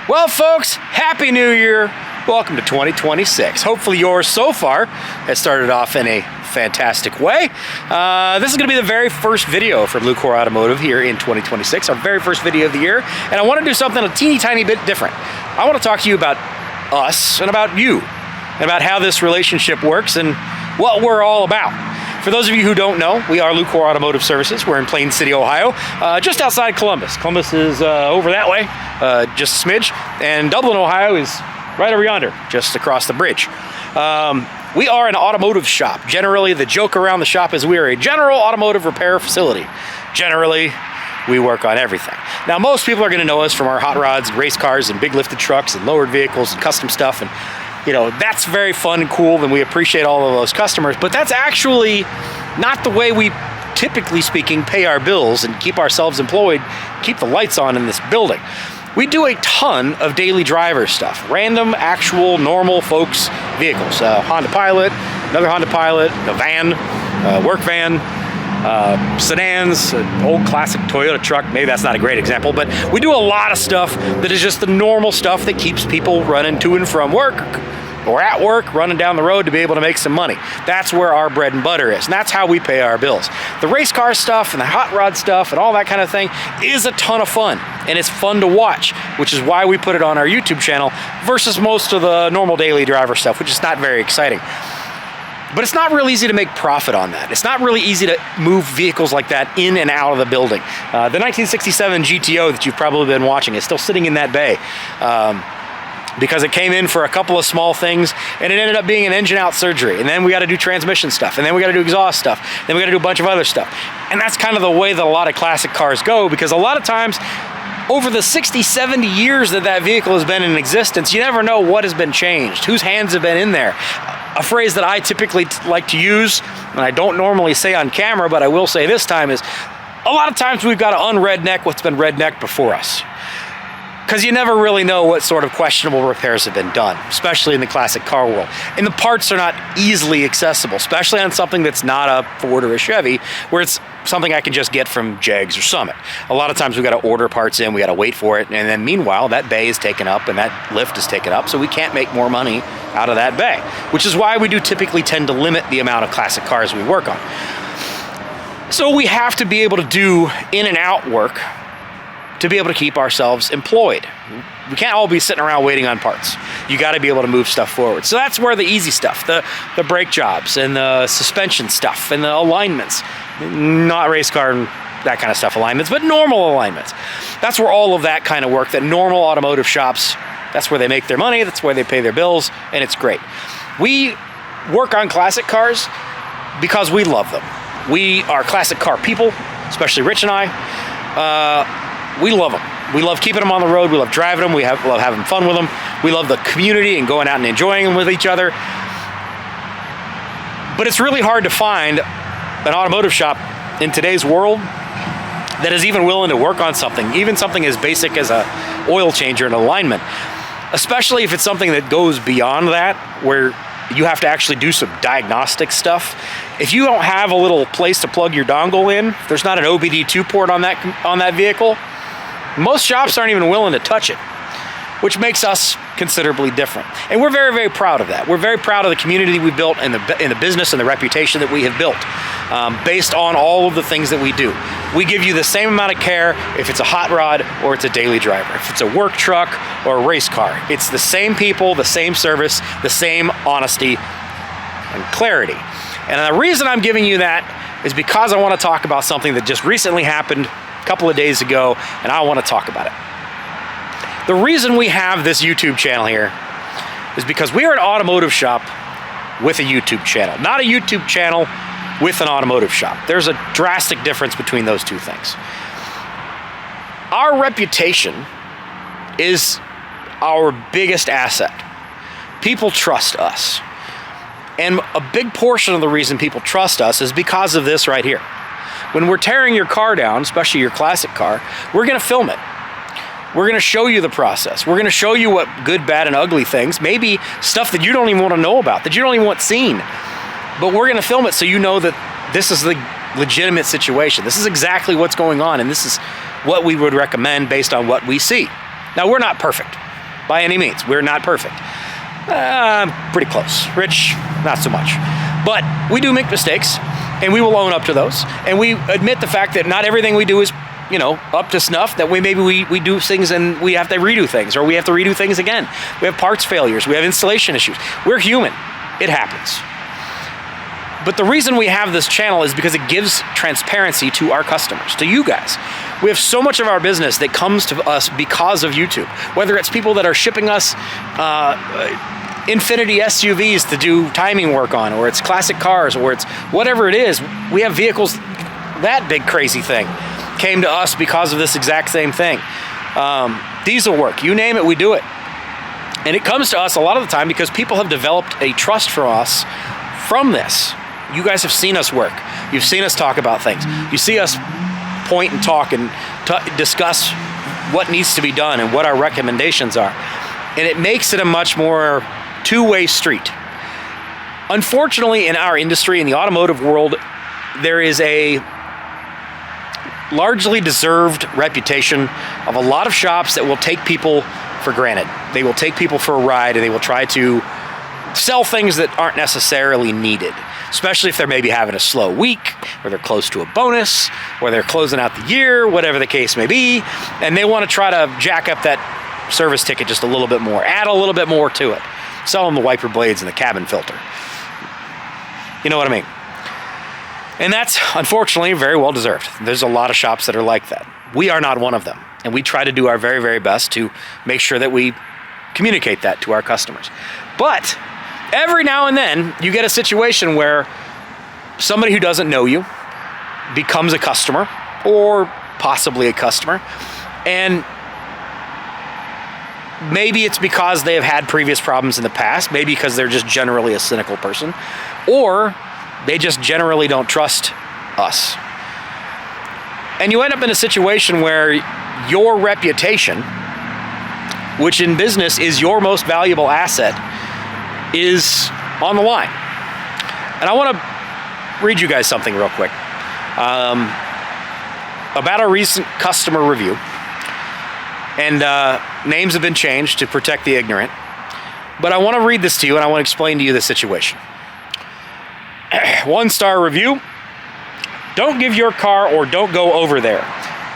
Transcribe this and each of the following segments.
Well, folks, Happy New Year. Welcome to 2026. Hopefully yours so far has started off in a fantastic way. This is going to be the very first video from Lucore Automotive here in 2026, our very first video of the year, and I want to do something a teeny tiny bit different. I want to talk to you about us and about you, and about how this relationship works and what we're all about. For those of you who don't know, we are Lucore Automotive Services. We're in Plain City, Ohio, just outside Columbus. Columbus is over that way, just a smidge, and Dublin, Ohio is right over yonder, just across the bridge. We are an automotive shop. Generally, the joke around the shop is we are a general automotive repair facility. Generally, we work on everything. Now, most people are going to know us from our hot rods and race cars and big lifted trucks and lowered vehicles and custom stuff, and you know, that's very fun and cool, and we appreciate all of those customers, but that's actually not the way we, typically speaking, pay our bills and keep ourselves employed, keep the lights on in this building. We do a ton of daily driver stuff, random, actual, normal folks' vehicles. Honda Pilot, another Honda Pilot, a van, work van, sedans, an old classic Toyota truck. Maybe that's not a great example, but we do a lot of stuff that is just the normal stuff that keeps people running to and from work or at work, running down the road to be able to make some money. That's where our bread and butter is, and that's how we pay our bills. The race car stuff and the hot rod stuff and all that kind of thing is a ton of fun, and it's fun to watch, which is why we put it on our YouTube channel versus most of the normal daily driver stuff, which is not very exciting. But it's not real easy to make profit on that. It's not really easy to move vehicles like that in and out of the building. The 1967 GTO that you've probably been watching is still sitting in that bay because it came in for a couple of small things, and it ended up being an engine out surgery. And then we got to do transmission stuff, and then we got to do exhaust stuff, then we got to do a bunch of other stuff. And that's kind of the way that a lot of classic cars go, because a lot of times over the 60, 70 years that that vehicle has been in existence, you never know what has been changed, whose hands have been in there. A phrase that I typically like to use, and I don't normally say on camera, but I will say this time, is a lot of times we've got to unredneck what's been rednecked before us. Because you never really know what sort of questionable repairs have been done, especially in the classic car world. And the parts are not easily accessible, especially on something that's not a Ford or a Chevy, where it's something I can just get from Jegs or Summit. A lot of times we got to order parts in, we got to wait for it, and then meanwhile that bay is taken up and that lift is taken up, so we can't make more money out of that bay, which is why we do typically tend to limit the amount of classic cars we work on. So we have to be able to do in and out work to be able to keep ourselves employed. We can't all be sitting around waiting on parts. You got to be able to move stuff forward. So that's where the easy stuff, the brake jobs and the suspension stuff and the alignments, not race car and that kind of stuff alignments, but normal alignments. That's where all of that kind of work, that normal automotive shops, that's where they make their money, that's where they pay their bills, and it's great. We work on classic cars because we love them. We are classic car people, especially Rich and I. We love them. We love keeping them on the road. We love driving them. We love having fun with them. We love the community and going out and enjoying them with each other. But it's really hard to find an automotive shop in today's world that is even willing to work on something, even something as basic as a oil change or an alignment, especially if it's something that goes beyond that, where you have to actually do some diagnostic stuff. If you don't have a little place to plug your dongle in, if there's not an OBD2 port on that vehicle, most shops aren't even willing to touch it, which makes us considerably different. And we're very, very proud of that. We're very proud of the community we've built and the business and the reputation that we have built based on all of the things that we do. We give you the same amount of care if it's a hot rod or it's a daily driver, if it's a work truck or a race car. It's the same people, the same service, the same honesty and clarity. And the reason I'm giving you that is because I want to talk about something that just recently happened a couple of days ago, and I want to talk about it. The reason we have this YouTube channel here is because we are an automotive shop with a YouTube channel, not a YouTube channel with an automotive shop. There's a drastic difference between those two things. Our reputation is our biggest asset. People trust us. And a big portion of the reason people trust us is because of this right here. When we're tearing your car down, especially your classic car, we're going to film it. We're going to show you the process. We're going to show you what good, bad, and ugly things, maybe stuff that you don't even want to know about, that you don't even want seen. But we're going to film it so you know that this is the legitimate situation. This is exactly what's going on, and this is what we would recommend based on what we see. Now, we're not perfect. by any means. We're not perfect. Pretty close. Rich, not so much. But we do make mistakes, and we will own up to those. And we admit the fact that not everything we do is, you know, up to snuff, that we do things and we have to redo things, or we have to redo things again. We have parts failures. We have installation issues. We're human. It happens. But the reason we have this channel is because it gives transparency to our customers, to you guys. We have so much of our business that comes to us because of YouTube. Whether it's people that are shipping us Infinity SUVs to do timing work on, or it's classic cars, or it's whatever it is. We have vehicles, that big crazy thing came to us because of this exact same thing. Diesel work, you name it, we do it. And it comes to us a lot of the time because people have developed a trust for us from this. You guys have seen us work. You've seen us talk about things. You see us point and talk and discuss what needs to be done and what our recommendations are. And it makes it a much more two-way street. Unfortunately, in our industry, in the automotive world, there is a largely deserved reputation of a lot of shops that will take people for granted. They will take people for a ride, and they will try to sell things that aren't necessarily needed, especially if they're maybe having a slow week, or they're close to a bonus, or they're closing out the year, whatever the case may be, and they want to try to jack up that service ticket just a little bit more, add a little bit more to it. Sell them the wiper blades and the cabin filter. You know what I mean? And that's, unfortunately, very well deserved. There's a lot of shops that are like that. We are not one of them. And we try to do our very, very best to make sure that we communicate that to our customers. But every now and then, you get a situation where somebody who doesn't know you becomes a customer, or possibly a customer, and maybe it's because they have had previous problems in the past, maybe because they're just generally a cynical person, or they just generally don't trust us. And you end up in a situation where your reputation, which in business is your most valuable asset, is on the line. And I want to read you guys something real quick about a recent customer review. And names have been changed to protect the ignorant. But I want to read this to you, and I want to explain to you the situation. 1-star review. Don't give your car, or don't go over there.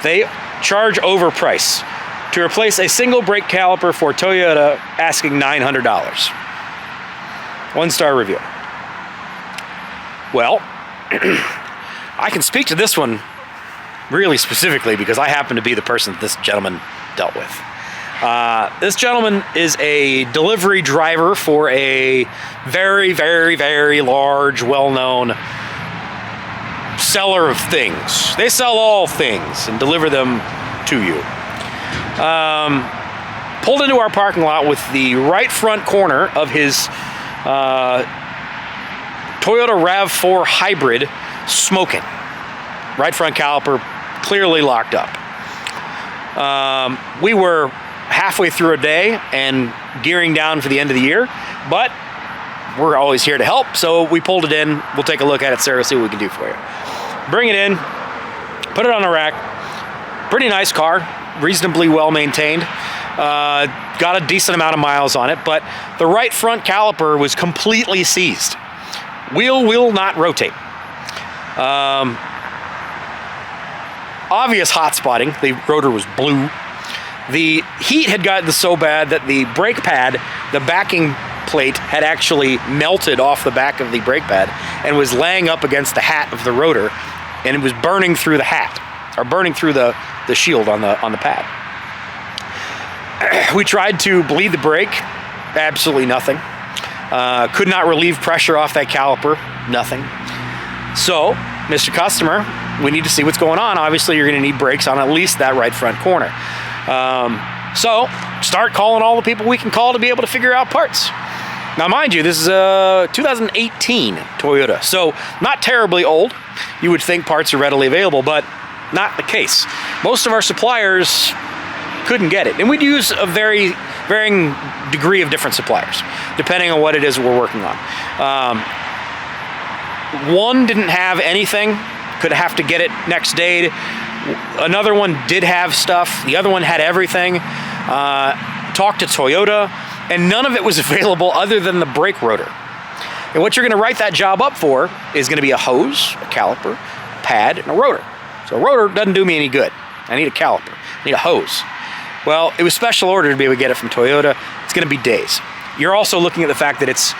They charge overprice. To replace a single brake caliper for Toyota, asking $900. 1-star review. Well, I can speak to this one really specifically because I happen to be the person that this gentleman dealt with. This gentleman is a delivery driver for a very, very, very large, well-known seller of things. They sell all things and deliver them to you. Pulled into our parking lot with the right front corner of his Toyota RAV4 hybrid smoking. Right front caliper clearly locked up. We were halfway through a day and gearing down for the end of the year, but we're always here to help, so we pulled it in. We'll take a look at it, Sarah, see what we can do for you. Bring it in, put it on a rack. Pretty nice car, reasonably well maintained. Got a decent amount of miles on it, but the right front caliper was completely seized. Wheel will not rotate. Obvious hot spotting. The rotor was blue. The heat had gotten so bad that the brake pad, the backing plate, had actually melted off the back of the brake pad and was laying up against the hat of the rotor, and it was burning through the hat, or burning through the shield on the pad. We tried to bleed the brake, absolutely nothing. Could not relieve pressure off that caliper, nothing. So, Mr. Customer, we need to see what's going on. Obviously, you're going to need brakes on at least that right front corner. So, start calling all the people we can call to be able to figure out parts. Now, mind you, this is a 2018 Toyota, so not terribly old. You would think parts are readily available, but not the case. Most of our suppliers couldn't get it, and we'd use a varying degree of different suppliers, depending on what it is we're working on. One didn't have anything, could have to get it next day. Another one did have stuff. The other one had everything. talked to Toyota, and none of it was available other than the brake rotor. And what you're going to write that job up for is going to be a hose, a caliper, pad, and a rotor. So a rotor doesn't do me any good. I need a caliper. I need a hose. Well, it was special order to be able to get it from Toyota. It's going to be days. You're also looking at the fact that it's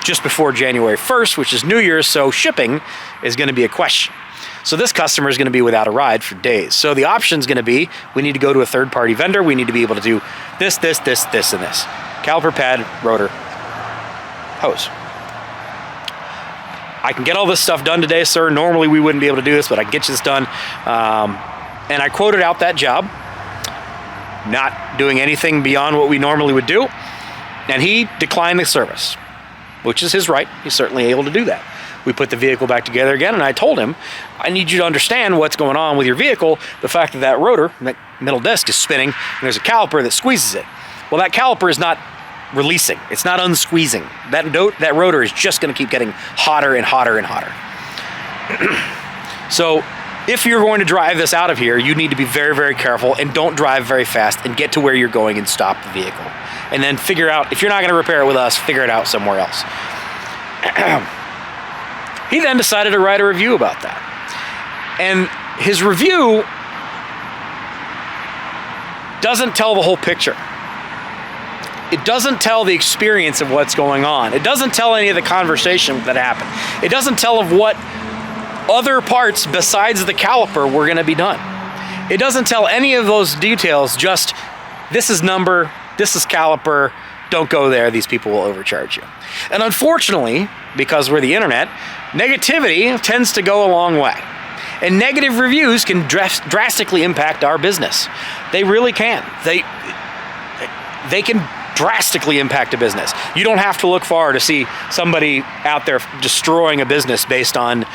just before January 1st, which is New Year's, so shipping is going to be a question. So this customer is going to be without a ride for days. So the option is going to be, we need to go to a third-party vendor. We need to be able to do this, this, this, this, and this. Caliper, pad, rotor, hose. I can get all this stuff done today, sir. Normally we wouldn't be able to do this, but I can get you this done. And I quoted out that job, not doing anything beyond what we normally would do. And he declined the service, which is his right. He's certainly able to do that. We put the vehicle back together again, and I told him, I need you to understand what's going on with your vehicle. The fact that that rotor, that middle disc is spinning, and there's a caliper that squeezes it. Well, that caliper is not releasing. It's not unsqueezing. That rotor is just going to keep getting hotter and hotter and hotter. So if you're going to drive this out of here, you need to be very, very careful, and don't drive very fast, and get to where you're going and stop the vehicle. And then figure out, if you're not going to repair it with us, figure it out somewhere else. He then decided to write a review about that. And his review doesn't tell the whole picture. It doesn't tell the experience of what's going on. It doesn't tell any of the conversation that happened. It doesn't tell of what other parts besides the caliper were going to be done. It doesn't tell any of those details, just this is number, this is caliper, don't go there, these people will overcharge you. And unfortunately, because we're the internet, negativity tends to go a long way. And negative reviews can drastically impact our business. They really can. They can drastically impact a business. You don't have to look far to see somebody out there destroying a business based on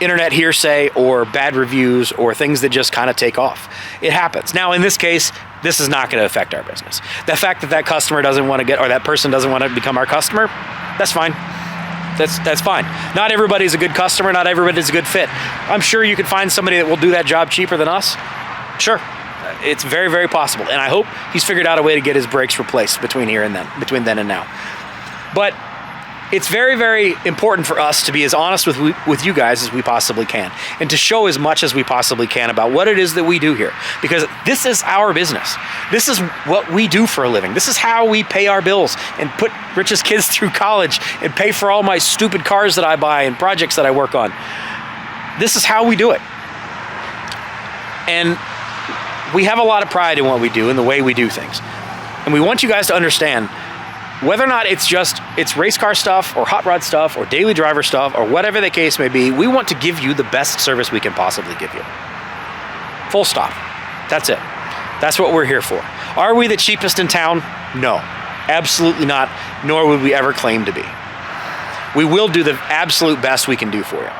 internet hearsay or bad reviews or things that just kind of take off. It happens. Now, in this case, this is not going to affect our business. The fact that that customer doesn't want to get, or that person doesn't want to become our customer, that's fine. That's fine. Not everybody's a good customer. Not everybody's a good fit. I'm sure you could find somebody that will do that job cheaper than us. Sure. It's very, very possible. And I hope he's figured out a way to get his brakes replaced between then and now. But it's very, very important for us to be as honest with you guys as we possibly can, and to show as much as we possibly can about what it is that we do here, because this is our business. This is what we do for a living. This is how we pay our bills and put Rich's kids through college and pay for all my stupid cars that I buy and projects that I work on. This is how we do it. And we have a lot of pride in what we do and the way we do things. And we want you guys to understand, whether or not it's race car stuff or hot rod stuff or daily driver stuff or whatever the case may be, we want to give you the best service we can possibly give you. Full stop. That's it. That's what we're here for. Are we the cheapest in town? No, absolutely not, nor would we ever claim to be. We will do the absolute best we can do for you.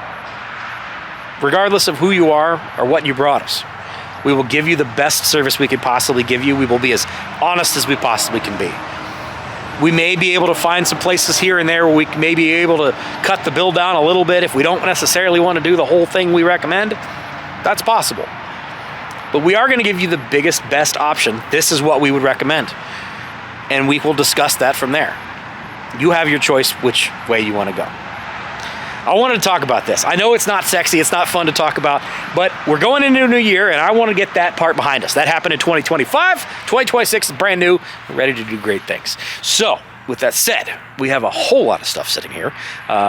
Regardless of who you are or what you brought us, we will give you the best service we could possibly give you. We will be as honest as we possibly can be. We may be able to find some places here and there where we may be able to cut the bill down a little bit if we don't necessarily want to do the whole thing we recommend. That's possible. But we are going to give you the biggest, best option. This is what we would recommend. And we will discuss that from there. You have your choice which way you want to go. I wanted to talk about this. I know it's not sexy, it's not fun to talk about, but we're going into a new year, and I want to get that part behind us. That happened in 2025. 2026 is brand new. We're ready to do great things. So, with that said, we have a whole lot of stuff sitting here.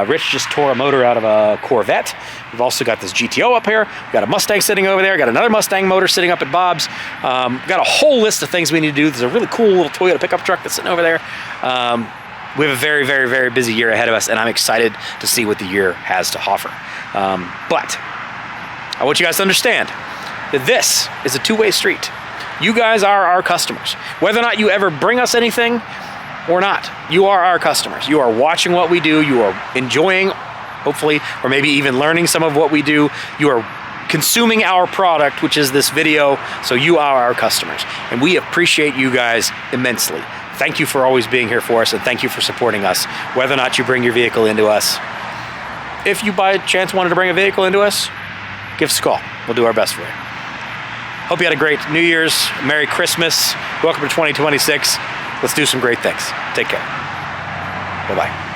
Rich just tore a motor out of a Corvette. We've also got this GTO up here. We've got a Mustang sitting over there. Got another Mustang motor sitting up at Bob's. Got a whole list of things we need to do. There's a really cool little Toyota pickup truck that's sitting over there. We have a very, very, very busy year ahead of us, and I'm excited to see what the year has to offer. But I want you guys to understand that this is a two-way street. You guys are our customers. Whether or not you ever bring us anything or not, you are our customers. You are watching what we do. You are enjoying, hopefully, or maybe even learning some of what we do. You are consuming our product, which is this video, so you are our customers. And we appreciate you guys immensely. Thank you for always being here for us, and thank you for supporting us, whether or not you bring your vehicle into us. If you by chance wanted to bring a vehicle into us, give us a call. We'll do our best for you. Hope you had a great New Year's, Merry Christmas, Welcome to 2026. Let's do some great things. Take care. Bye-bye.